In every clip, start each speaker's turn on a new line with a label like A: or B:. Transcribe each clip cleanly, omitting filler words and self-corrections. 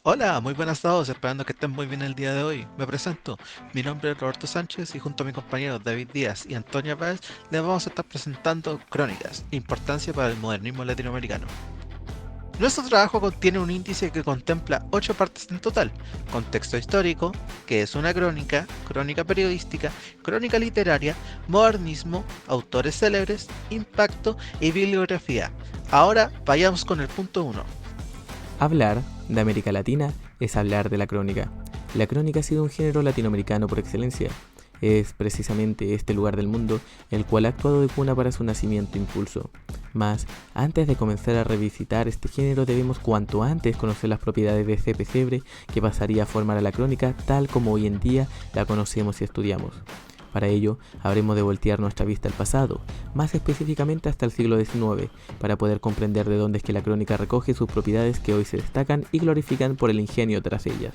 A: Hola, muy buenas tardes, esperando que estén muy bien el día de hoy. Me presento, mi nombre es Roberto Sánchez y junto a mis compañeros David Díaz y Antonio Páez les vamos a estar presentando Crónicas, importancia para el modernismo latinoamericano. Nuestro trabajo contiene un índice que contempla 8 partes en total: contexto histórico, que es una crónica, crónica periodística, crónica literaria, modernismo, autores célebres, impacto y bibliografía. Ahora vayamos con el punto uno.
B: Hablar de América Latina es hablar de la crónica. La crónica ha sido un género latinoamericano por excelencia. Es precisamente este lugar del mundo el cual ha actuado de cuna para su nacimiento e impulso. Mas, antes de comenzar a revisitar este género debemos cuanto antes conocer las propiedades de este pesebre que pasaría a formar a la crónica tal como hoy en día la conocemos y estudiamos. Para ello, habremos de voltear nuestra vista al pasado, más específicamente hasta el siglo XIX, para poder comprender de dónde es que la crónica recoge sus propiedades que hoy se destacan y glorifican por el ingenio tras ellas.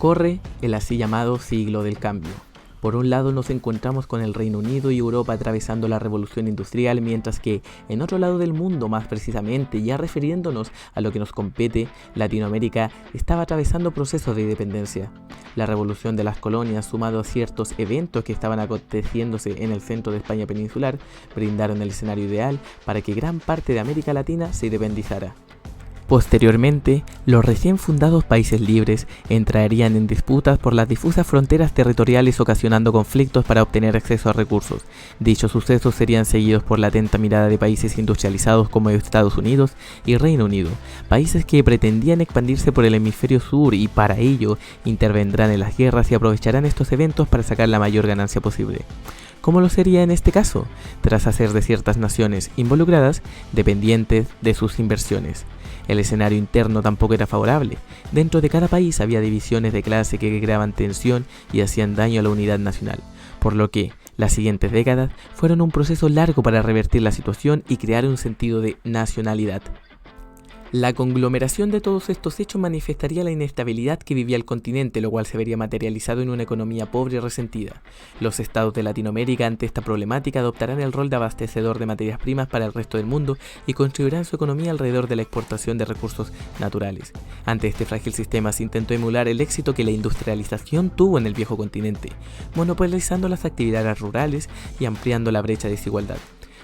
B: Corre el así llamado siglo del cambio. Por un lado nos encontramos con el Reino Unido y Europa atravesando la revolución industrial, mientras que en otro lado del mundo, más precisamente, ya refiriéndonos a lo que nos compete, Latinoamérica estaba atravesando procesos de independencia. La revolución de las colonias, sumado a ciertos eventos que estaban aconteciéndose en el centro de España peninsular, brindaron el escenario ideal para que gran parte de América Latina se independizara. Posteriormente, los recién fundados países libres entrarían en disputas por las difusas fronteras territoriales, ocasionando conflictos para obtener acceso a recursos. Dichos sucesos serían seguidos por la atenta mirada de países industrializados como Estados Unidos y Reino Unido, países que pretendían expandirse por el hemisferio sur y para ello intervendrán en las guerras y aprovecharán estos eventos para sacar la mayor ganancia posible. ¿Cómo lo sería en este caso? Tras hacer de ciertas naciones involucradas dependientes de sus inversiones. El escenario interno tampoco era favorable. Dentro de cada país había divisiones de clase que creaban tensión y hacían daño a la unidad nacional, por lo que las siguientes décadas fueron un proceso largo para revertir la situación y crear un sentido de nacionalidad. La conglomeración de todos estos hechos manifestaría la inestabilidad que vivía el continente, lo cual se vería materializado en una economía pobre y resentida. Los estados de Latinoamérica ante esta problemática adoptarán el rol de abastecedor de materias primas para el resto del mundo y construirán su economía alrededor de la exportación de recursos naturales. Ante este frágil sistema se intentó emular el éxito que la industrialización tuvo en el viejo continente, monopolizando las actividades rurales y ampliando la brecha de desigualdad,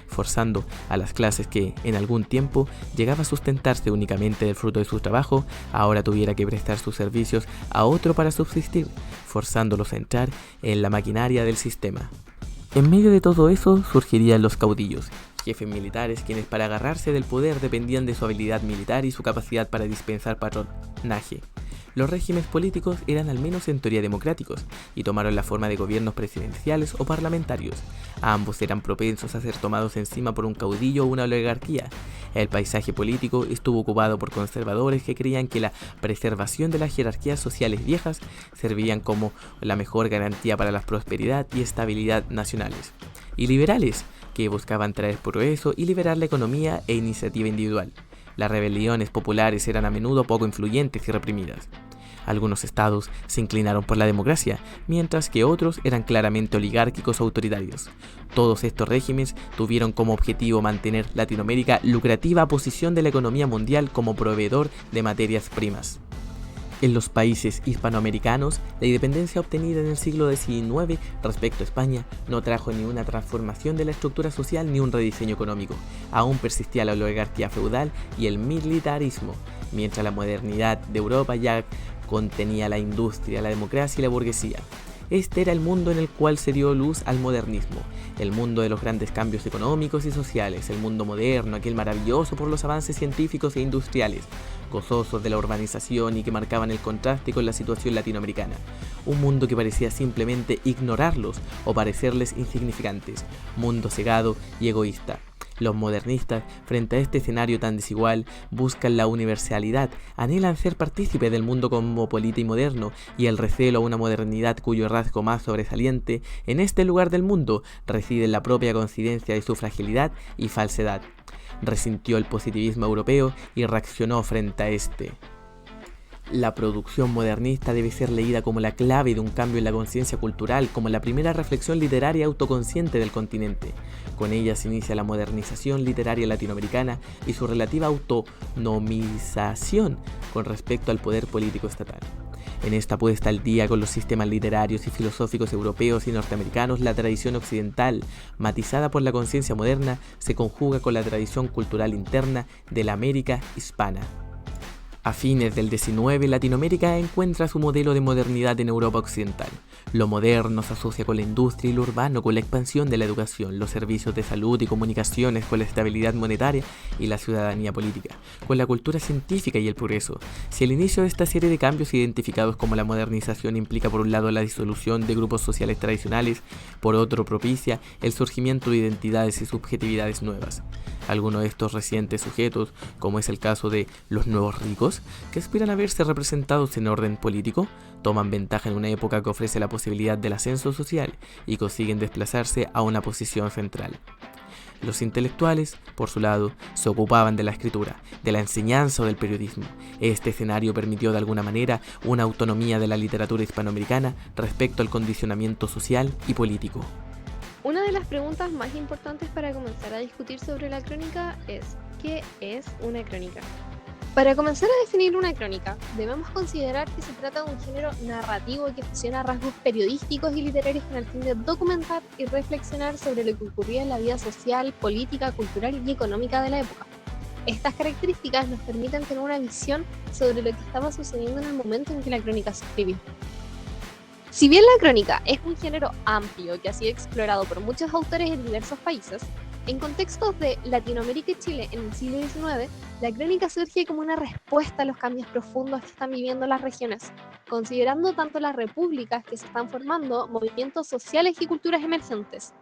B: forzando a las clases que, en algún tiempo, llegaba a sustentarse únicamente del fruto de su trabajo, ahora tuviera que prestar sus servicios a otro para subsistir, forzándolos a entrar en la maquinaria del sistema. En medio de todo eso surgirían los caudillos, jefes militares quienes para agarrarse del poder dependían de su habilidad militar y su capacidad para dispensar patronaje. Los regímenes políticos eran al menos en teoría democráticos y tomaron la forma de gobiernos presidenciales o parlamentarios. Ambos eran propensos a ser tomados encima por un caudillo o una oligarquía. El paisaje político estuvo ocupado por conservadores que creían que la preservación de las jerarquías sociales viejas servían como la mejor garantía para la prosperidad y estabilidad nacionales, y liberales que buscaban traer progreso y liberar la economía e iniciativa individual. Las rebeliones populares eran a menudo poco influyentes y reprimidas. Algunos estados se inclinaron por la democracia, mientras que otros eran claramente oligárquicos o autoritarios. Todos estos regímenes tuvieron como objetivo mantener Latinoamérica lucrativa posición de la economía mundial como proveedor de materias primas. En los países hispanoamericanos, la independencia obtenida en el siglo XIX respecto a España no trajo ni una transformación de la estructura social ni un rediseño económico. Aún persistía la oligarquía feudal y el militarismo, mientras la modernidad de Europa ya contenía la industria, la democracia y la burguesía. Este era el mundo en el cual se dio luz al modernismo, el mundo de los grandes cambios económicos y sociales, el mundo moderno, aquel maravilloso por los avances científicos e industriales, gozosos de la urbanización y que marcaban el contraste con la situación latinoamericana. Un mundo que parecía simplemente ignorarlos o parecerles insignificantes, mundo cegado y egoísta. Los modernistas, frente a este escenario tan desigual, buscan la universalidad, anhelan ser partícipes del mundo cosmopolita y moderno, y el recelo a una modernidad cuyo rasgo más sobresaliente en este lugar del mundo reside en la propia coincidencia de su fragilidad y falsedad. Resintió el positivismo europeo y reaccionó frente a este. La producción modernista debe ser leída como la clave de un cambio en la conciencia cultural, como la primera reflexión literaria autoconsciente del continente. Con ella se inicia la modernización literaria latinoamericana y su relativa autonomización con respecto al poder político estatal. En esta puesta al día con los sistemas literarios y filosóficos europeos y norteamericanos, la tradición occidental, matizada por la conciencia moderna, se conjuga con la tradición cultural interna de la América hispana. A fines del XIX, Latinoamérica encuentra su modelo de modernidad en Europa occidental. Lo moderno se asocia con la industria y lo urbano con la expansión de la educación, los servicios de salud y comunicaciones, con la estabilidad monetaria y la ciudadanía política, con la cultura científica y el progreso. Si el inicio de esta serie de cambios identificados como la modernización implica por un lado la disolución de grupos sociales tradicionales, por otro propicia el surgimiento de identidades y subjetividades nuevas. Algunos de estos recientes sujetos, como es el caso de los nuevos ricos, que aspiran a verse representados en orden político, toman ventaja en una época que ofrece la posibilidad del ascenso social y consiguen desplazarse a una posición central. Los intelectuales, por su lado, se ocupaban de la escritura, de la enseñanza o del periodismo. Este escenario permitió de alguna manera una autonomía de la literatura hispanoamericana respecto al condicionamiento social y político.
C: Una de las preguntas más importantes para comenzar a discutir sobre la crónica es: ¿qué es una crónica? Para comenzar a definir una crónica, debemos considerar que se trata de un género narrativo que fusiona rasgos periodísticos y literarios con el fin de documentar y reflexionar sobre lo que ocurría en la vida social, política, cultural y económica de la época. Estas características nos permiten tener una visión sobre lo que estaba sucediendo en el momento en que la crónica se escribió. Si bien la crónica es un género amplio que ha sido explorado por muchos autores en diversos países, en contextos de Latinoamérica y Chile en el siglo XIX, la crónica surge como una respuesta a los cambios profundos que están viviendo las regiones, considerando tanto las repúblicas que se están formando, movimientos sociales y culturas emergentes.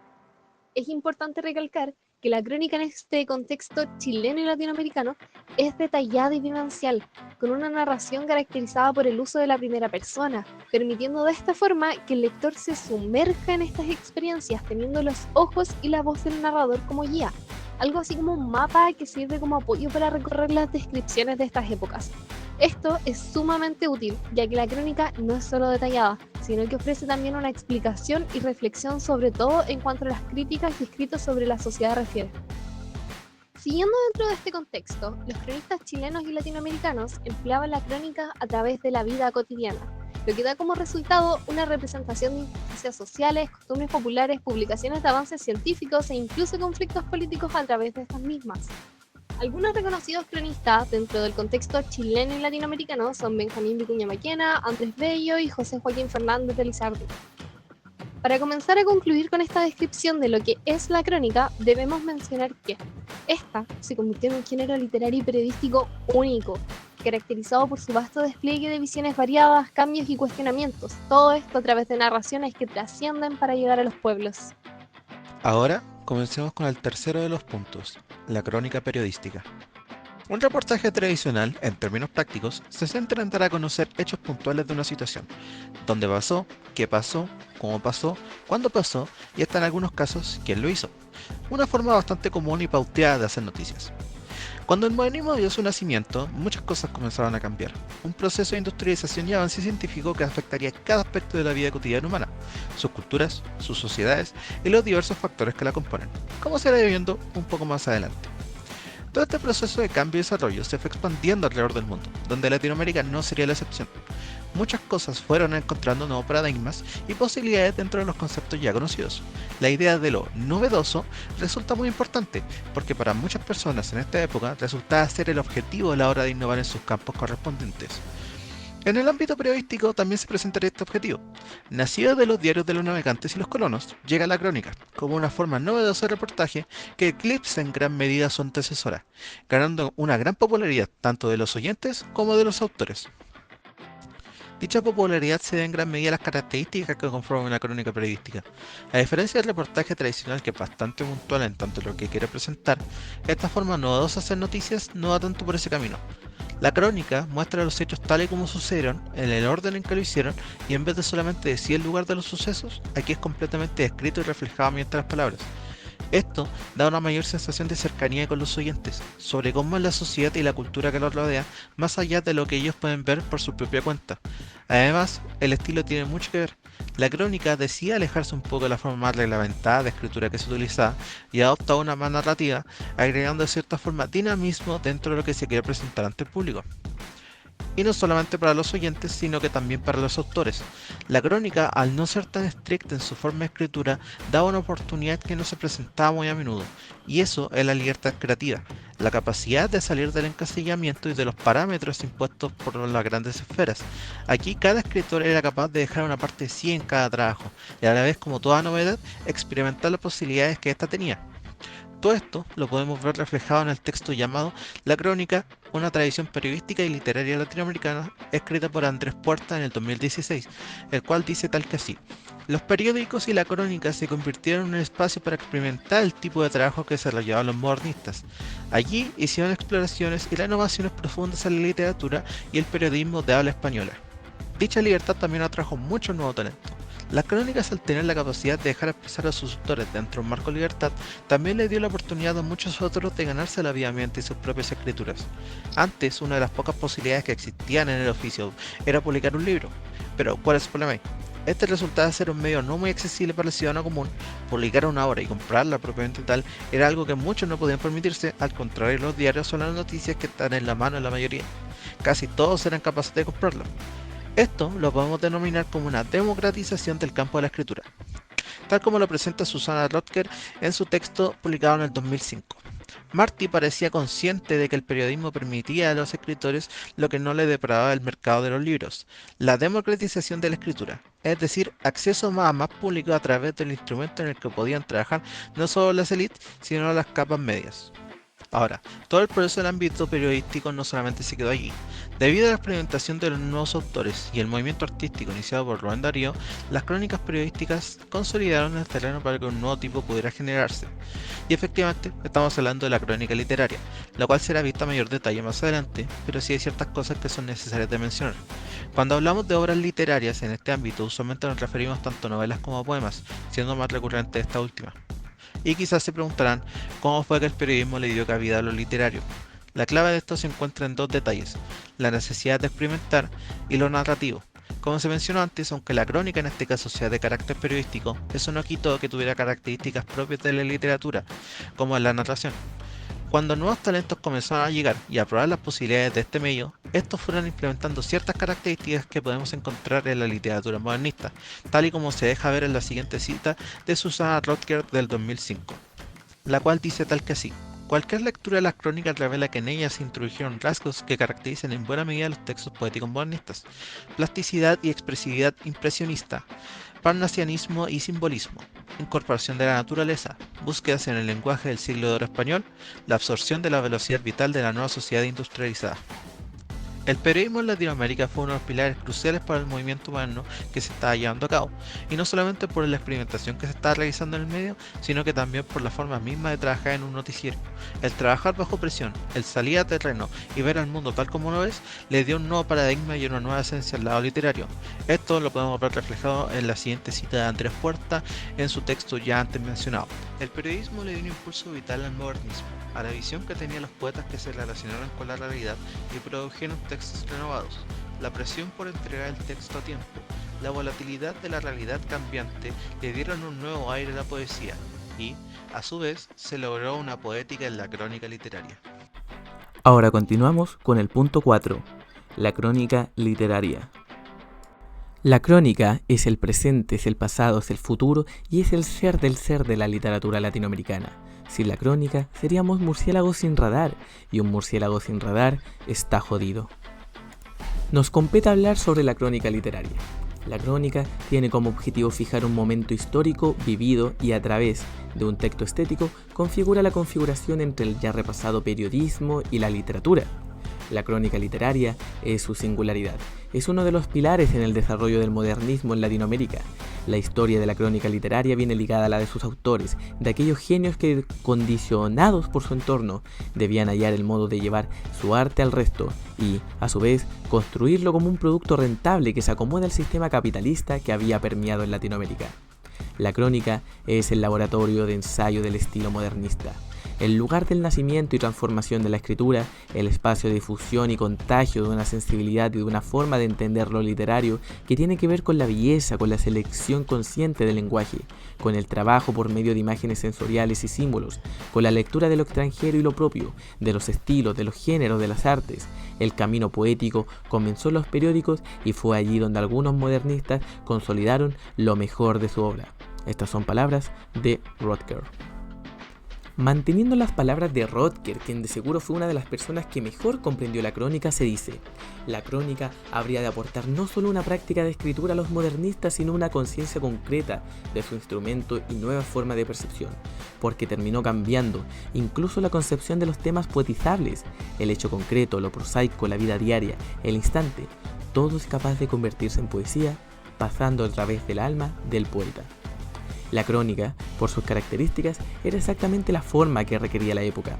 C: Es importante recalcar que la crónica en este contexto chileno y latinoamericano es detallada y vivencial, con una narración caracterizada por el uso de la primera persona, permitiendo de esta forma que el lector se sumerja en estas experiencias, teniendo los ojos y la voz del narrador como guía, algo así como un mapa que sirve como apoyo para recorrer las descripciones de estas épocas. Esto es sumamente útil, ya que la crónica no es solo detallada, sino que ofrece también una explicación y reflexión sobre todo en cuanto a las críticas y escritos sobre la sociedad refiere. Siguiendo dentro de este contexto, los cronistas chilenos y latinoamericanos empleaban la crónica a través de la vida cotidiana, lo que da como resultado una representación de injusticias sociales, costumbres populares, publicaciones de avances científicos e incluso conflictos políticos a través de estas mismas. Algunos reconocidos cronistas dentro del contexto chileno y latinoamericano son Benjamín Vicuña Maquena, Andrés Bello y José Joaquín Fernández de Lizardi. Para comenzar a concluir con esta descripción de lo que es la crónica, debemos mencionar que esta se convirtió en un género literario y periodístico único, caracterizado por su vasto despliegue de visiones variadas, cambios y cuestionamientos, todo esto a través de narraciones que trascienden para llegar a los pueblos.
A: Ahora, comencemos con el tercero de los puntos, la crónica periodística. Un reportaje tradicional, en términos prácticos, se centra en dar a conocer hechos puntuales de una situación, dónde pasó, qué pasó, cómo pasó, cuándo pasó y hasta en algunos casos, quién lo hizo. Una forma bastante común y pauteada de hacer noticias. Cuando el modernismo dio su nacimiento, muchas cosas comenzaron a cambiar. Un proceso de industrialización y avance científico que afectaría cada aspecto de la vida cotidiana humana, sus culturas, sus sociedades y los diversos factores que la componen, como se irá viendo un poco más adelante. Todo este proceso de cambio y desarrollo se fue expandiendo alrededor del mundo, donde Latinoamérica no sería la excepción. Muchas cosas fueron encontrando nuevos paradigmas y posibilidades dentro de los conceptos ya conocidos. La idea de lo novedoso resulta muy importante, porque para muchas personas en esta época resultaba ser el objetivo a la hora de innovar en sus campos correspondientes. En el ámbito periodístico también se presentaría este objetivo. Nacido de los diarios de los navegantes y los colonos, llega la crónica, como una forma novedosa de reportaje que eclipsa en gran medida a su antecesora, ganando una gran popularidad tanto de los oyentes como de los autores. Dicha popularidad se debe en gran medida a las características que conforman una crónica periodística. A diferencia del reportaje tradicional, que es bastante puntual en tanto lo que quiere presentar, esta forma novedosa de hacer noticias no va tanto por ese camino. La crónica muestra los hechos tal y como sucedieron, en el orden en que lo hicieron, y en vez de solamente decir el lugar de los sucesos, aquí es completamente descrito y reflejado mediante las palabras. Esto da una mayor sensación de cercanía con los oyentes, sobre cómo es la sociedad y la cultura que los rodea, más allá de lo que ellos pueden ver por su propia cuenta. Además, el estilo tiene mucho que ver. La crónica decide alejarse un poco de la forma más reglamentada de escritura que se utilizaba y adopta una más narrativa, agregando de cierta forma dinamismo dentro de lo que se quiere presentar ante el público. Y no solamente para los oyentes, sino que también para los autores. La crónica, al no ser tan estricta en su forma de escritura, daba una oportunidad que no se presentaba muy a menudo, y eso es la libertad creativa, la capacidad de salir del encasillamiento y de los parámetros impuestos por las grandes esferas. Aquí cada escritor era capaz de dejar una parte de sí en cada trabajo, y a la vez, como toda novedad, experimentar las posibilidades que ésta tenía. Todo esto lo podemos ver reflejado en el texto llamado La Crónica, una tradición periodística y literaria latinoamericana, escrita por Andrés Puerta en el 2016, el cual dice tal que así: los periódicos y la crónica se convirtieron en un espacio para experimentar el tipo de trabajo que desarrollaban los modernistas. Allí hicieron exploraciones y innovaciones profundas en la literatura y el periodismo de habla española. Dicha libertad también atrajo mucho nuevo talento. Las crónicas, al tener la capacidad de dejar expresar a sus autores dentro de un marco de libertad, también le dio la oportunidad a muchos otros de ganarse la vida mediante sus propias escrituras. Antes, una de las pocas posibilidades que existían en el oficio era publicar un libro. Pero, ¿cuál es el problema ahí? Este resultaba ser un medio no muy accesible para el ciudadano común. Publicar una obra y comprarla propiamente tal era algo que muchos no podían permitirse, al contrario de los diarios o las noticias que están en la mano de la mayoría. Casi todos eran capaces de comprarla. Esto lo podemos denominar como una democratización del campo de la escritura, tal como lo presenta Susana Rotker en su texto publicado en el 2005. Martí parecía consciente de que el periodismo permitía a los escritores lo que no le depravaba el mercado de los libros: la democratización de la escritura, es decir, acceso a más público a través del instrumento en el que podían trabajar no solo las élites, sino las capas medias. Ahora, todo el proceso del ámbito periodístico no solamente se quedó allí. Debido a la experimentación de los nuevos autores y el movimiento artístico iniciado por Rubén Darío, las crónicas periodísticas consolidaron el terreno para que un nuevo tipo pudiera generarse. Y efectivamente, estamos hablando de la crónica literaria, la cual será vista a mayor detalle más adelante, pero sí hay ciertas cosas que son necesarias de mencionar. Cuando hablamos de obras literarias en este ámbito, usualmente nos referimos tanto a novelas como a poemas, siendo más recurrente esta última. Y quizás se preguntarán cómo fue que el periodismo le dio cabida a lo literario. La clave de esto se encuentra en dos detalles: la necesidad de experimentar y lo narrativo. Como se mencionó antes, aunque la crónica en este caso sea de carácter periodístico, eso no quitó que tuviera características propias de la literatura, como en la narración. Cuando nuevos talentos comenzaron a llegar y a probar las posibilidades de este medio, estos fueron implementando ciertas características que podemos encontrar en la literatura modernista, tal y como se deja ver en la siguiente cita de Susana Rotker del 2005, la cual dice tal que así: cualquier lectura de las crónicas revela que en ellas se introdujeron rasgos que caracterizan en buena medida los textos poéticos modernistas: plasticidad y expresividad impresionista, parnasianismo y simbolismo, incorporación de la naturaleza, búsquedas en el lenguaje del siglo de oro español, la absorción de la velocidad vital de la nueva sociedad industrializada. El periodismo en Latinoamérica fue uno de los pilares cruciales para el movimiento moderno que se estaba llevando a cabo, y no solamente por la experimentación que se estaba realizando en el medio, sino que también por la forma misma de trabajar en un noticiero. El trabajar bajo presión, el salir a terreno y ver al mundo tal como lo es, le dio un nuevo paradigma y una nueva esencia al lado literario. Esto lo podemos ver reflejado en la siguiente cita de Andrés Puerta en su texto ya antes mencionado. El periodismo le dio un impulso vital al modernismo, a la visión que tenían los poetas que se relacionaron con la realidad y produjeron textos renovados. La presión por entregar el texto a tiempo, la volatilidad de la realidad cambiante le dieron un nuevo aire a la poesía y, a su vez, se logró una poética en la crónica literaria.
B: Ahora continuamos con el punto 4, la crónica literaria. La crónica es el presente, es el pasado, es el futuro y es el ser de la literatura latinoamericana. Sin la crónica seríamos murciélagos sin radar, y un murciélago sin radar está jodido. Nos compete hablar sobre la crónica literaria. La crónica tiene como objetivo fijar un momento histórico vivido y a través de un texto estético configura la configuración entre el ya repasado periodismo y la literatura. La crónica literaria es su singularidad. Es uno de los pilares en el desarrollo del modernismo en Latinoamérica. La historia de la crónica literaria viene ligada a la de sus autores, de aquellos genios que, condicionados por su entorno, debían hallar el modo de llevar su arte al resto y, a su vez, construirlo como un producto rentable que se acomoda al sistema capitalista que había permeado en Latinoamérica. La crónica es el laboratorio de ensayo del estilo modernista, el lugar del nacimiento y transformación de la escritura, el espacio de difusión y contagio de una sensibilidad y de una forma de entender lo literario que tiene que ver con la belleza, con la selección consciente del lenguaje, con el trabajo por medio de imágenes sensoriales y símbolos, con la lectura de lo extranjero y lo propio, de los estilos, de los géneros, de las artes. El camino poético comenzó en los periódicos y fue allí donde algunos modernistas consolidaron lo mejor de su obra. Estas son palabras de Rothker. Manteniendo las palabras de Rothker, quien de seguro fue una de las personas que mejor comprendió la crónica, se dice: la crónica habría de aportar no solo una práctica de escritura a los modernistas, sino una conciencia concreta de su instrumento y nueva forma de percepción, porque terminó cambiando incluso la concepción de los temas poetizables, el hecho concreto, lo prosaico, la vida diaria, el instante, todo es capaz de convertirse en poesía, pasando a través del alma del poeta. La crónica, por sus características, era exactamente la forma que requería la época.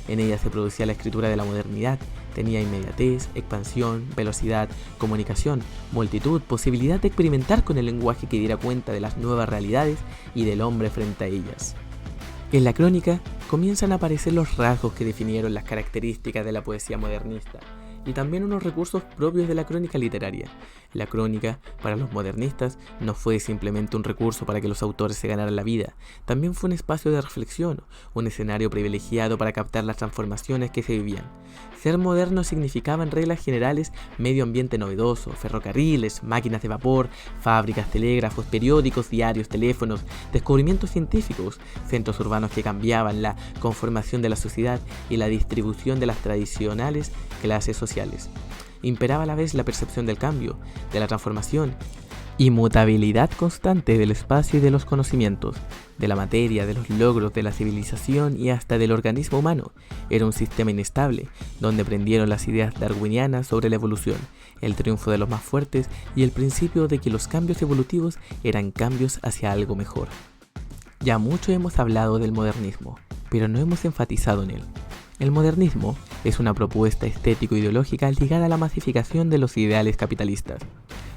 B: En ella se producía la escritura de la modernidad, tenía inmediatez, expansión, velocidad, comunicación, multitud, posibilidad de experimentar con el lenguaje que diera cuenta de las nuevas realidades y del hombre frente a ellas. En la crónica comienzan a aparecer los rasgos que definieron las características de la poesía modernista, y también unos recursos propios de la crónica literaria. La crónica, para los modernistas, no fue simplemente un recurso para que los autores se ganaran la vida, también fue un espacio de reflexión, un escenario privilegiado para captar las transformaciones que se vivían. Ser moderno significaba en reglas generales medio ambiente novedoso, ferrocarriles, máquinas de vapor, fábricas, telégrafos, periódicos, diarios, teléfonos, descubrimientos científicos, centros urbanos que cambiaban la conformación de la sociedad y la distribución de las tradicionales clases sociales. Imperaba a la vez la percepción del cambio, de la transformación y mutabilidad constante del espacio y de los conocimientos, de la materia, de los logros, de la civilización y hasta del organismo humano. Era un sistema inestable, donde prendieron las ideas darwinianas sobre la evolución, el triunfo de los más fuertes y el principio de que los cambios evolutivos eran cambios hacia algo mejor. Ya mucho hemos hablado del modernismo, pero no hemos enfatizado en él. El modernismo es una propuesta estético-ideológica ligada a la masificación de los ideales capitalistas.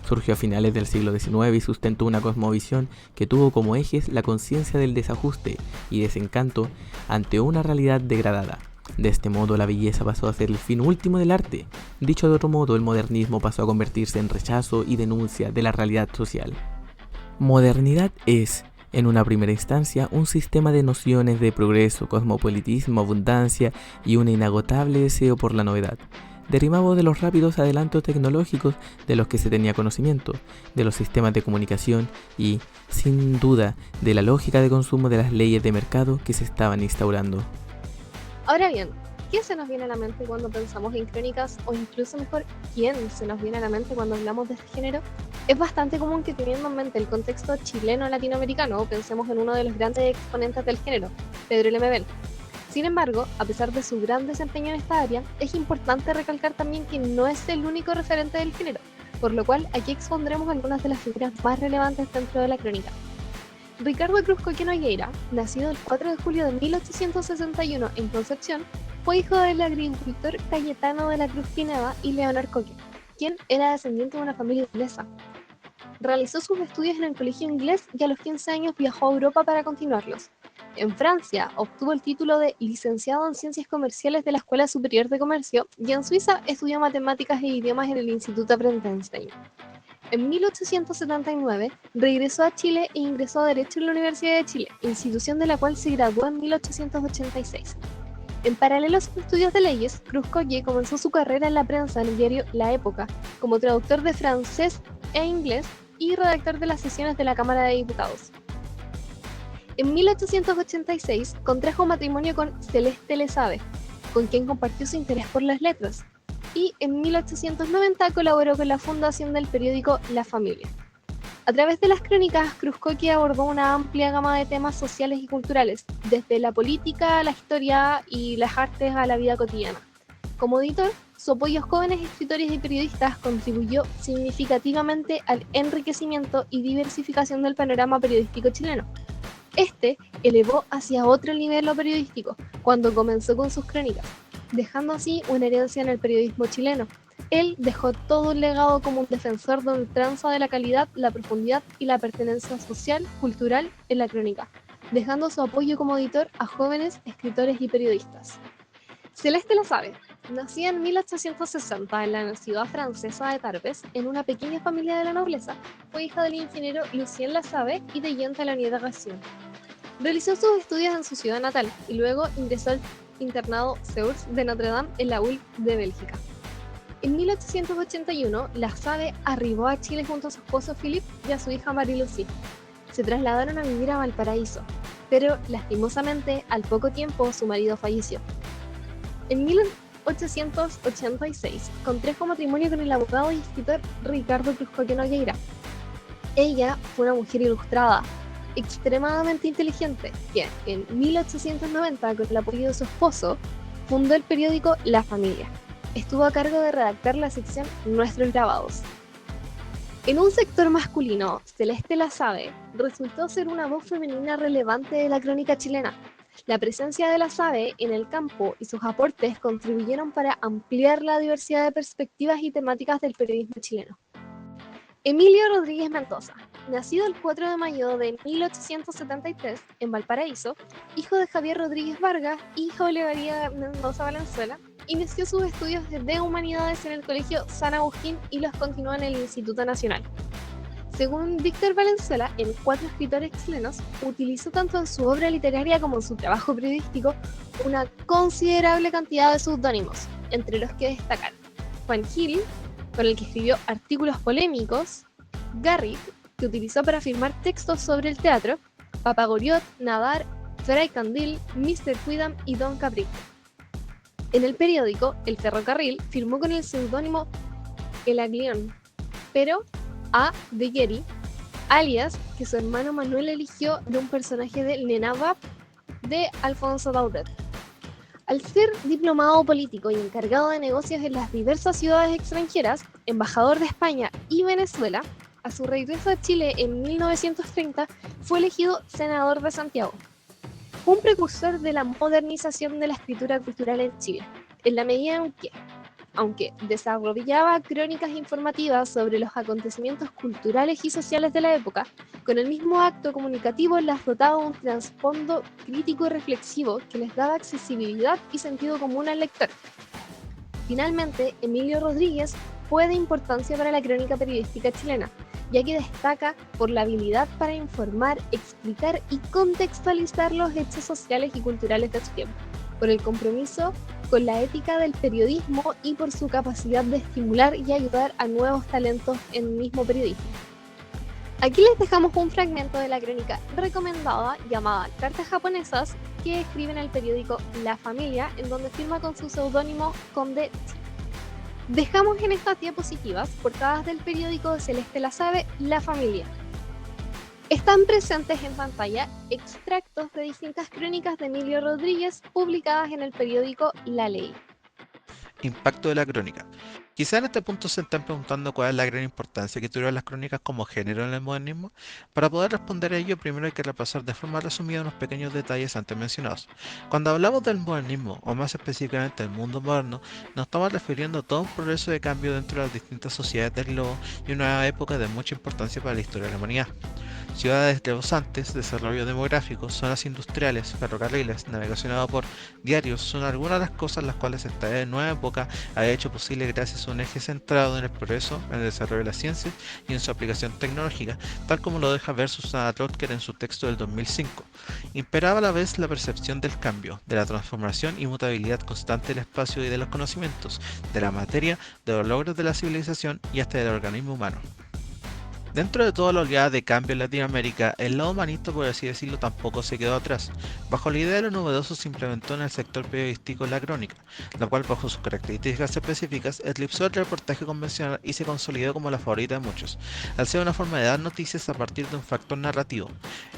B: Surgió a finales del siglo XIX y sustentó una cosmovisión que tuvo como ejes la conciencia del desajuste y desencanto ante una realidad degradada. De este modo, la belleza pasó a ser el fin último del arte. Dicho de otro modo, el modernismo pasó a convertirse en rechazo y denuncia de la realidad social. Modernidad es, en una primera instancia, un sistema de nociones de progreso, cosmopolitismo, abundancia y un inagotable deseo por la novedad, derivado de los rápidos adelantos tecnológicos de los que se tenía conocimiento, de los sistemas de comunicación y, sin duda, de la lógica de consumo de las leyes de mercado que se estaban instaurando.
C: Ahora bien, ¿qué se nos viene a la mente cuando pensamos en crónicas? O incluso mejor, ¿quién se nos viene a la mente cuando hablamos de este género? Es bastante común que, teniendo en mente el contexto chileno-latinoamericano, pensemos en uno de los grandes exponentes del género, Pedro Lemebel. Sin embargo, a pesar de su gran desempeño en esta área, es importante recalcar también que no es el único referente del género, por lo cual aquí expondremos algunas de las figuras más relevantes dentro de la crónica. Ricardo Cruz Coque Nogueira, nacido el 4 de julio de 1861 en Concepción, fue hijo del agricultor Cayetano de la Cruz Pineda y Leonor Coque, quien era descendiente de una familia inglesa. Realizó sus estudios en el colegio inglés y a los 15 años viajó a Europa para continuarlos. En Francia obtuvo el título de licenciado en Ciencias Comerciales de la Escuela Superior de Comercio y en Suiza estudió matemáticas e idiomas en el Instituto Aprendenstein. En 1879 regresó a Chile e ingresó a Derecho en la Universidad de Chile, institución de la cual se graduó en 1886. En paralelo a sus estudios de leyes, Cruz Coque comenzó su carrera en la prensa en el diario La Época, como traductor de francés e inglés y redactor de las sesiones de la Cámara de Diputados. En 1886 contrajo matrimonio con Celeste Lesabe, con quien compartió su interés por las letras, y en 1890 colaboró con la fundación del periódico La Familia. A través de las crónicas, Cruz Coque abordó una amplia gama de temas sociales y culturales, desde la política, la historia y las artes a la vida cotidiana. Como editor, su apoyo a jóvenes escritores y periodistas contribuyó significativamente al enriquecimiento y diversificación del panorama periodístico chileno. Este elevó hacia otro nivel lo periodístico cuando comenzó con sus crónicas, dejando así una herencia en el periodismo chileno, Él dejó todo un legado como un defensor de ultranza de la calidad, la profundidad y la pertenencia social, cultural en la crónica, dejando su apoyo como editor a jóvenes escritores y periodistas. Celeste Lasalle, nacida en 1860 en la ciudad francesa de Tarbes, en una pequeña familia de la nobleza, fue hija del ingeniero Lucien Lasalle y de Jean Talanier de Gassion. Realizó sus estudios en su ciudad natal y luego ingresó al internado Seurs de Notre Dame en la ULB de Bélgica. En 1881, Lasalle arribó a Chile junto a su esposo Philippe y a su hija Marie-Lucie. Se trasladaron a vivir a Valparaíso, pero lastimosamente, al poco tiempo, su marido falleció. En 1886 contrajo matrimonio con el abogado y escritor Ricardo Cruzcoque Nogueira. Ella fue una mujer ilustrada, extremadamente inteligente, que en 1890, con el apoyo de su esposo, fundó el periódico La Familia. Estuvo a cargo de redactar la sección Nuestros Grabados. En un sector masculino, Celeste Lasalle resultó ser una voz femenina relevante de la crónica chilena. La presencia de Lasalle en el campo y sus aportes contribuyeron para ampliar la diversidad de perspectivas y temáticas del periodismo chileno. Emilio Rodríguez Mendoza, nacido el 4 de mayo de 1873 en Valparaíso, hijo de Javier Rodríguez Vargas y hija de Olegaría Mendoza Valenzuela, inició sus estudios de Humanidades en el Colegio San Agustín y los continuó en el Instituto Nacional. Según Víctor Valenzuela, en Cuatro escritores chilenos, utilizó tanto en su obra literaria como en su trabajo periodístico una considerable cantidad de seudónimos, entre los que destacan Juan Gil, con el que escribió artículos polémicos, Garrick, que utilizó para firmar textos sobre el teatro, Papagoriot, Nadar, Fray Candil, Mr. Quidam y Don Capric. En el periódico El Ferrocarril firmó con el seudónimo El Aglión, pero A. de Guéry, alias que su hermano Manuel eligió de un personaje de Nenabab de Alfonso Daudet. Al ser diplomado político y encargado de negocios en las diversas ciudades extranjeras, embajador de España y Venezuela, a su regreso a Chile en 1930 fue elegido senador de Santiago. Fue un precursor de la modernización de la escritura cultural en Chile, en la medida en que, aunque desarrollaba crónicas informativas sobre los acontecimientos culturales y sociales de la época, con el mismo acto comunicativo las dotaba un trasfondo crítico y reflexivo que les daba accesibilidad y sentido común al lector. Finalmente, Emilio Rodríguez fue de importancia para la crónica periodística chilena, ya que destaca por la habilidad para informar, explicar y contextualizar los hechos sociales y culturales de su tiempo, por el compromiso con la ética del periodismo y por su capacidad de estimular y ayudar a nuevos talentos en el mismo periodismo. Aquí les dejamos un fragmento de la crónica recomendada llamada Cartas Japonesas que escribe en el periódico La Familia, en donde firma con su seudónimo Conde Chi. Dejamos en estas diapositivas portadas del periódico de Celeste Lasalle, La Familia. Están presentes en pantalla extractos de distintas crónicas de Emilio Rodríguez publicadas en el periódico La Ley.
A: Impacto de la crónica. Quizá en este punto se están preguntando cuál es la gran importancia que tuvieron las crónicas como género en el modernismo. Para poder responder a ello, primero hay que repasar de forma resumida unos pequeños detalles antes mencionados. Cuando hablamos del modernismo, o más específicamente del mundo moderno, nos estamos refiriendo a todo un proceso de cambio dentro de las distintas sociedades del globo y una época de mucha importancia para la historia de la humanidad. Ciudades rebosantes, desarrollo demográfico, zonas industriales, ferrocarriles, navegación a vapor, diarios son algunas de las cosas las cuales esta nueva época ha hecho posible gracias a un eje centrado en el progreso, en el desarrollo de la ciencia y en su aplicación tecnológica, tal como lo deja ver Susana Trotker en su texto del 2005. Imperaba a la vez la percepción del cambio, de la transformación y mutabilidad constante del espacio y de los conocimientos, de la materia, de los logros de la civilización y hasta del organismo humano. Dentro de toda la oleada de cambio en Latinoamérica, el lado humanista, por así decirlo, tampoco se quedó atrás. Bajo la idea de lo novedoso se implementó en el sector periodístico la crónica, la cual bajo sus características específicas eclipsó el reportaje convencional y se consolidó como la favorita de muchos, al ser una forma de dar noticias a partir de un factor narrativo.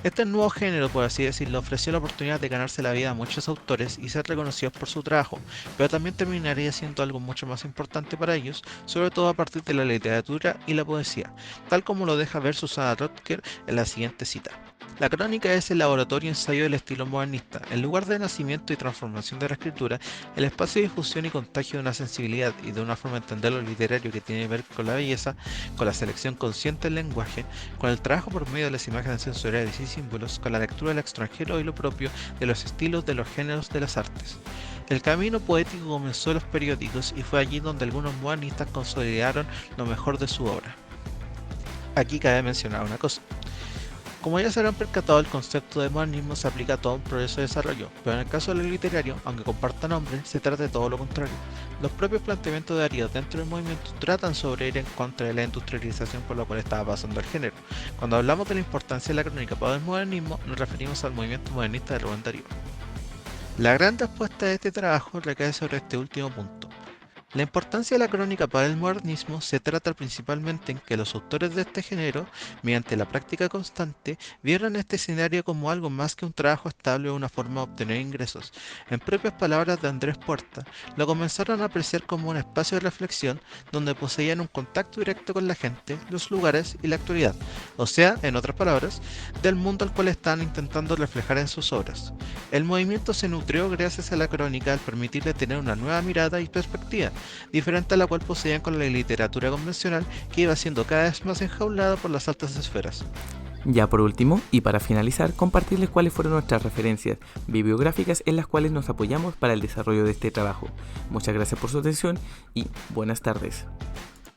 A: Este nuevo género, por así decirlo, ofreció la oportunidad de ganarse la vida a muchos autores y ser reconocidos por su trabajo, pero también terminaría siendo algo mucho más importante para ellos, sobre todo a partir de la literatura y la poesía, tal como lo deja ver Susana Trotker en la siguiente cita. La crónica es el laboratorio ensayo del estilo modernista, el lugar de nacimiento y transformación de la escritura, el espacio de difusión y contagio de una sensibilidad y de una forma de entender lo literario que tiene que ver con la belleza, con la selección consciente del lenguaje, con el trabajo por medio de las imágenes sensoriales y símbolos, con la lectura del extranjero y lo propio, de los estilos, de los géneros, de las artes. El camino poético comenzó en los periódicos y fue allí donde algunos modernistas consolidaron lo mejor de su obra. Aquí cabe mencionar una cosa. Como ya se habrán percatado, el concepto de modernismo se aplica a todo un proceso de desarrollo, pero en el caso del literario, aunque comparta nombre, se trata de todo lo contrario. Los propios planteamientos de Darío dentro del movimiento tratan sobre ir en contra de la industrialización por la cual estaba pasando el género. Cuando hablamos de la importancia de la crónica para el modernismo, nos referimos al movimiento modernista de Rubén Darío. La gran respuesta de este trabajo recae sobre este último punto. La importancia de la crónica para el modernismo se trata principalmente en que los autores de este género, mediante la práctica constante, vieron este escenario como algo más que un trabajo estable o una forma de obtener ingresos. En propias palabras de Andrés Puerta, lo comenzaron a apreciar como un espacio de reflexión donde poseían un contacto directo con la gente, los lugares y la actualidad, o sea, en otras palabras, del mundo al cual estaban intentando reflejar en sus obras. El movimiento se nutrió gracias a la crónica al permitirle tener una nueva mirada y perspectiva, diferente a la cual poseían con la literatura convencional que iba siendo cada vez más enjaulada por las altas esferas.
B: Ya por último, y para finalizar, compartirles cuáles fueron nuestras referencias bibliográficas en las cuales nos apoyamos para el desarrollo de este trabajo. Muchas gracias por su atención y buenas tardes.